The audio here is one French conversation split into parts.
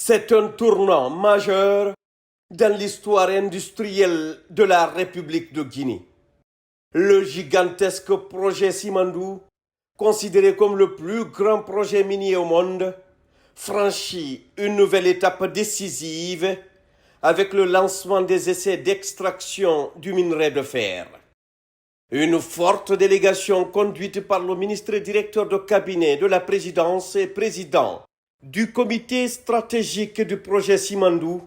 C'est un tournant majeur dans l'histoire industrielle de la République de Guinée. Le gigantesque projet Simandou, considéré comme le plus grand projet minier au monde, franchit une nouvelle étape décisive avec le lancement des essais d'extraction du minerai de fer. Une forte délégation conduite par le ministre directeur de cabinet de la présidence et président du comité stratégique du projet Simandou,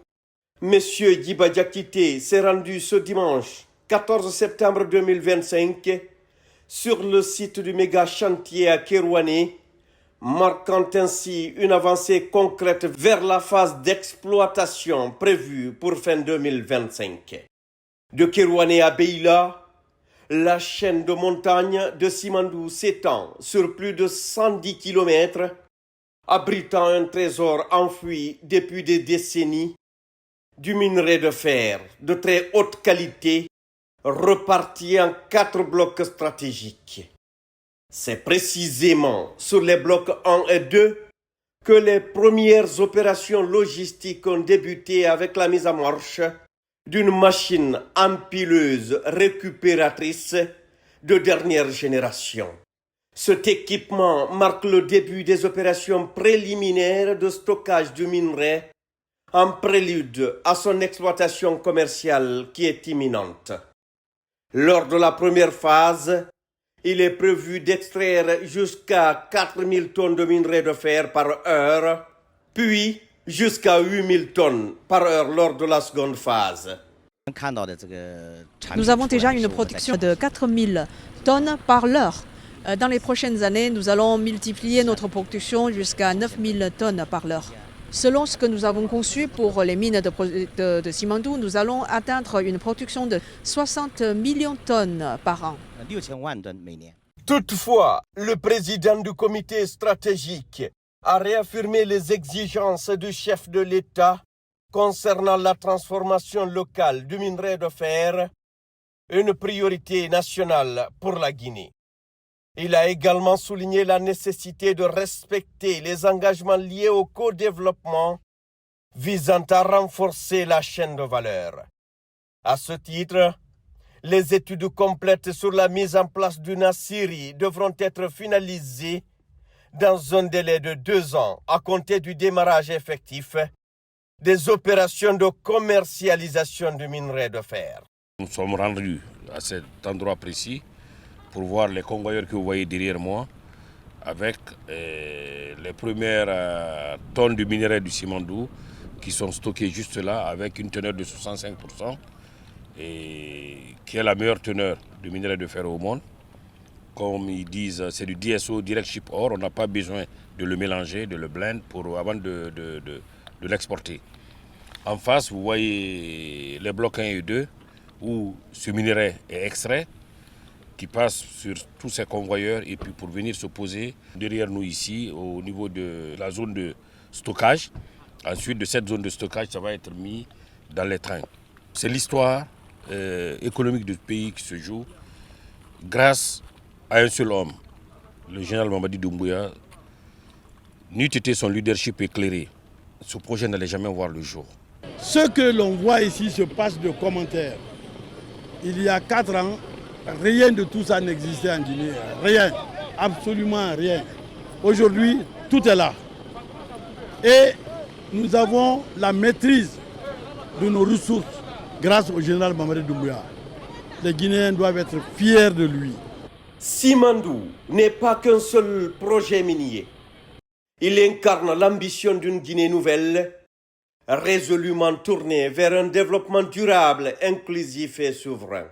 M. Yiba Diakité, s'est rendu ce dimanche 14 septembre 2025 sur le site du méga chantier à Kérouané, marquant ainsi une avancée concrète vers la phase d'exploitation prévue pour fin 2025. De Kérouané à Beila, la chaîne de montagnes de Simandou s'étend sur plus de 110 km, abritant un trésor enfoui depuis des décennies, du minerai de fer de très haute qualité, reparti en 4 blocs stratégiques. C'est précisément sur les blocs 1 et 2 que les premières opérations logistiques ont débuté avec la mise en marche d'une machine empileuse récupératrice de dernière génération. Cet équipement marque le début des opérations préliminaires de stockage du minerai en prélude à son exploitation commerciale qui est imminente. Lors de la première phase, il est prévu d'extraire jusqu'à 4000 tonnes de minerai de fer par heure, puis jusqu'à 8000 tonnes par heure lors de la seconde phase. Nous avons déjà une production de 4000 tonnes par l'heure. Dans les prochaines années, nous allons multiplier notre production jusqu'à 9000 tonnes par l'heure. Selon ce que nous avons conçu pour les mines de Simandou, nous allons atteindre une production de 60 millions de tonnes par an. Toutefois, le président du comité stratégique a réaffirmé les exigences du chef de l'État concernant la transformation locale du minerai de fer, une priorité nationale pour la Guinée. Il a également souligné la nécessité de respecter les engagements liés au co-développement visant à renforcer la chaîne de valeur. À ce titre, les études complètes sur la mise en place d'une aciérie devront être finalisées dans un délai de 2 ans à compter du démarrage effectif des opérations de commercialisation du minerai de fer. Nous sommes rendus à cet endroit précis pour voir les convoyeurs que vous voyez derrière moi avec les premières tonnes de minerai du Simandou qui sont stockées juste là avec une teneur de 65% et qui est la meilleure teneur de minerai de fer au monde. Comme ils disent, c'est du DSO, Direct Ship Ore, on n'a pas besoin de le mélanger, de le blend avant de l'exporter. En face, vous voyez les blocs 1 et 2 où ce minerai est extrait, qui passe sur tous ces convoyeurs et puis pour venir se poser derrière nous ici au niveau de la zone de stockage. Ensuite de cette zone de stockage, ça va être mis dans les trains. C'est l'histoire économique du pays qui se joue grâce à un seul homme, le général Mamadi Doumbouya. N'eût été son leadership éclairé, ce projet n'allait jamais voir le jour. Ce que l'on voit ici se passe de commentaires. Il y a 4 ans, rien de tout ça n'existait en Guinée. Rien, absolument rien. Aujourd'hui, tout est là. Et nous avons la maîtrise de nos ressources grâce au général Mamadi Doumbouya. Les Guinéens doivent être fiers de lui. Simandou n'est pas qu'un seul projet minier. Il incarne l'ambition d'une Guinée nouvelle, résolument tournée vers un développement durable, inclusif et souverain.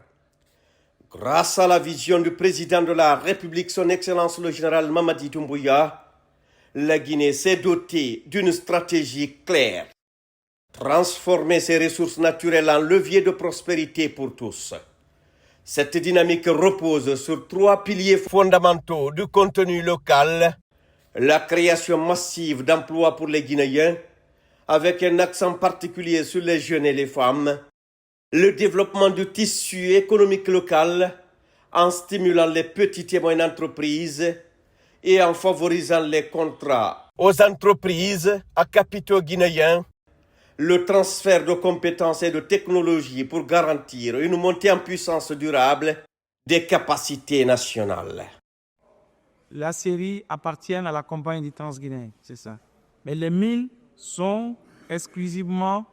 Grâce à la vision du président de la République, son Excellence le général Mamadi Doumbouya, la Guinée s'est dotée d'une stratégie claire. Transformer ses ressources naturelles en levier de prospérité pour tous. Cette dynamique repose sur 3 piliers fondamentaux du contenu local, la création massive d'emplois pour les Guinéens, avec un accent particulier sur les jeunes et les femmes, le développement du tissu économique local en stimulant les petites et moyennes entreprises et en favorisant les contrats aux entreprises à capitaux guinéens, le transfert de compétences et de technologies pour garantir une montée en puissance durable des capacités nationales. La série appartient à la compagnie du Transguinéen, c'est ça. Mais les mines sont exclusivement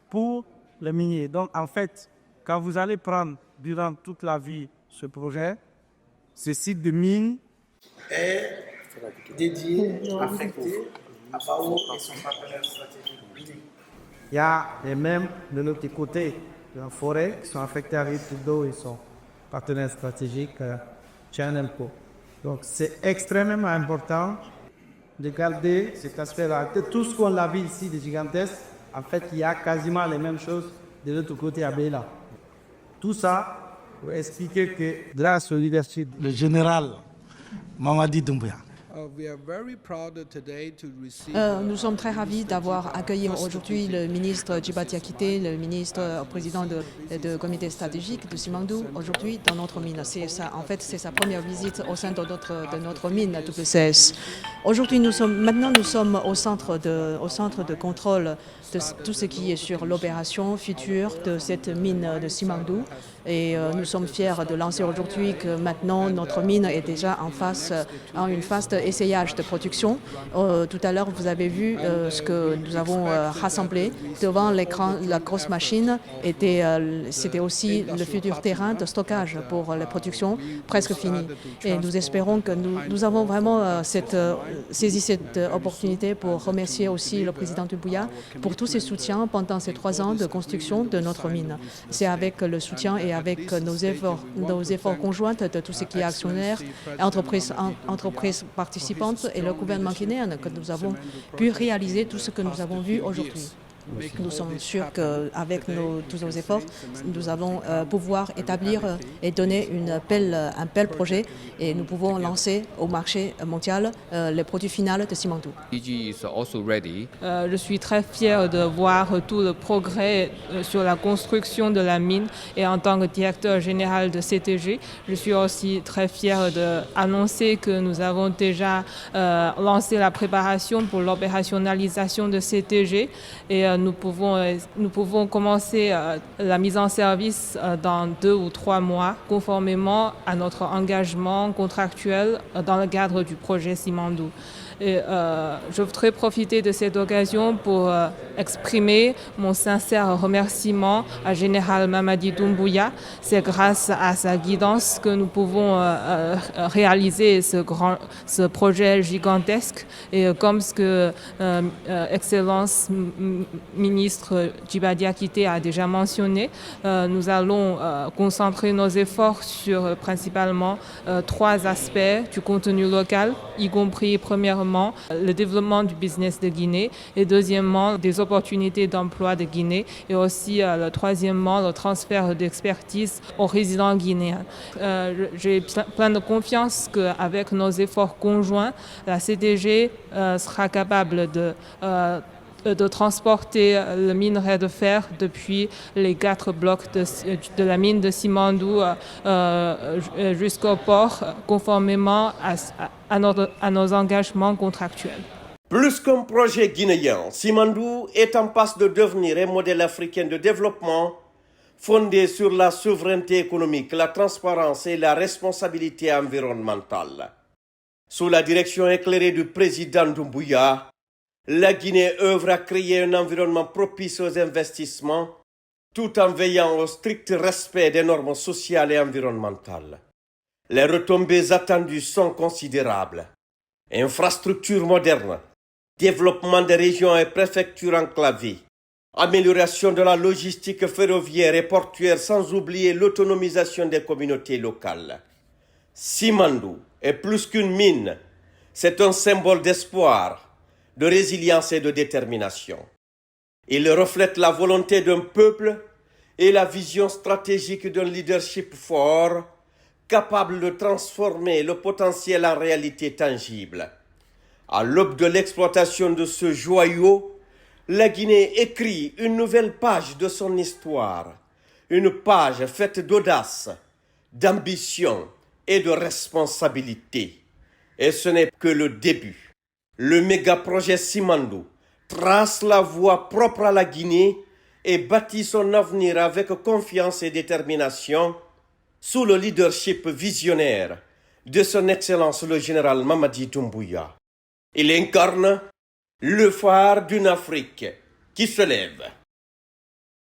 pour les miniers. Donc en fait, quand vous allez prendre durant toute la vie ce projet, ce site de mine est dédié, affecté à Bao et son partenaire stratégique. Il y a les mêmes de notre côté de la forêt qui sont affectés à Ritudo et son partenaire stratégique Tchanelco. Donc c'est extrêmement important de garder cet aspect-là. Tout ce qu'on a vu ici de gigantesque, en fait, il y a quasiment les mêmes choses de l'autre côté à Béla. Tout ça pour expliquer que grâce au leadership du général Mamadi Doumbouya, Nous sommes très ravis d'avoir accueilli aujourd'hui le ministre Djiba Diakité, le ministre président du comité stratégique de Simandou, aujourd'hui dans notre mine. C'est sa première visite au sein de notre mine WCS. Aujourd'hui, nous sommes au centre de contrôle de tout ce qui est sur l'opération future de cette mine de Simandou. Et nous sommes fiers de lancer aujourd'hui que maintenant notre mine est déjà en une phase d'essayage de production. Tout à l'heure, vous avez vu ce que nous avons rassemblé devant l'écran. La grosse machine c'était aussi le futur terrain de stockage pour la production presque finie. Et nous espérons que nous avons vraiment saisi cette opportunité pour remercier aussi le président Doumbouya pour tous ses soutiens pendant ces 3 ans de construction de notre mine. C'est avec le soutien et avec nos efforts conjoints de tous ces qui est actionnaires, entreprises participantes et le gouvernement guinéen que nous avons pu réaliser tout ce que nous avons vu aujourd'hui. Nous sommes sûrs qu'avec tous nos efforts, nous allons pouvoir établir et donner un bel projet et nous pouvons lancer au marché mondial le produit final de Simandou. Je suis très fière de voir tout le progrès sur la construction de la mine et en tant que directeur général de CTG, je suis aussi très fière d'annoncer que nous avons déjà lancé la préparation pour l'opérationnalisation de CTG et nous pouvons commencer la mise en service dans 2 ou 3 mois, conformément à notre engagement contractuel dans le cadre du projet Simandou. Et je voudrais profiter de cette occasion pour exprimer mon sincère remerciement à Général Mamadi Doumbouya. C'est grâce à sa guidance que nous pouvons réaliser ce projet gigantesque. Et comme ce que Excellence ministre Djiba Diakité a déjà mentionné, nous allons concentrer nos efforts sur principalement 3 aspects du contenu local, y compris premièrement le développement du business de Guinée et deuxièmement des opportunités d'emploi de Guinée et aussi troisièmement le transfert d'expertise aux résidents guinéens. J'ai plein de confiance qu'avec nos efforts conjoints, la CTG sera capable de transporter le minerai de fer depuis les 4 blocs de la mine de Simandou jusqu'au port, conformément à nos engagements contractuels. Plus qu'un projet guinéen, Simandou est en passe de devenir un modèle africain de développement fondé sur la souveraineté économique, la transparence et la responsabilité environnementale. Sous la direction éclairée du président Doumbouya, la Guinée œuvre à créer un environnement propice aux investissements tout en veillant au strict respect des normes sociales et environnementales. Les retombées attendues sont considérables. Infrastructures modernes, développement des régions et préfectures enclavées, amélioration de la logistique ferroviaire et portuaire sans oublier l'autonomisation des communautés locales. Simandou est plus qu'une mine, c'est un symbole d'espoir, de résilience et de détermination. Il reflète la volonté d'un peuple et la vision stratégique d'un leadership fort, capable de transformer le potentiel en réalité tangible. À l'aube de l'exploitation de ce joyau, la Guinée écrit une nouvelle page de son histoire, une page faite d'audace, d'ambition et de responsabilité. Et ce n'est que le début. Le méga-projet Simandou trace la voie propre à la Guinée et bâtit son avenir avec confiance et détermination sous le leadership visionnaire de son Excellence le général Mamadi Doumbouya. Il incarne le phare d'une Afrique qui se lève.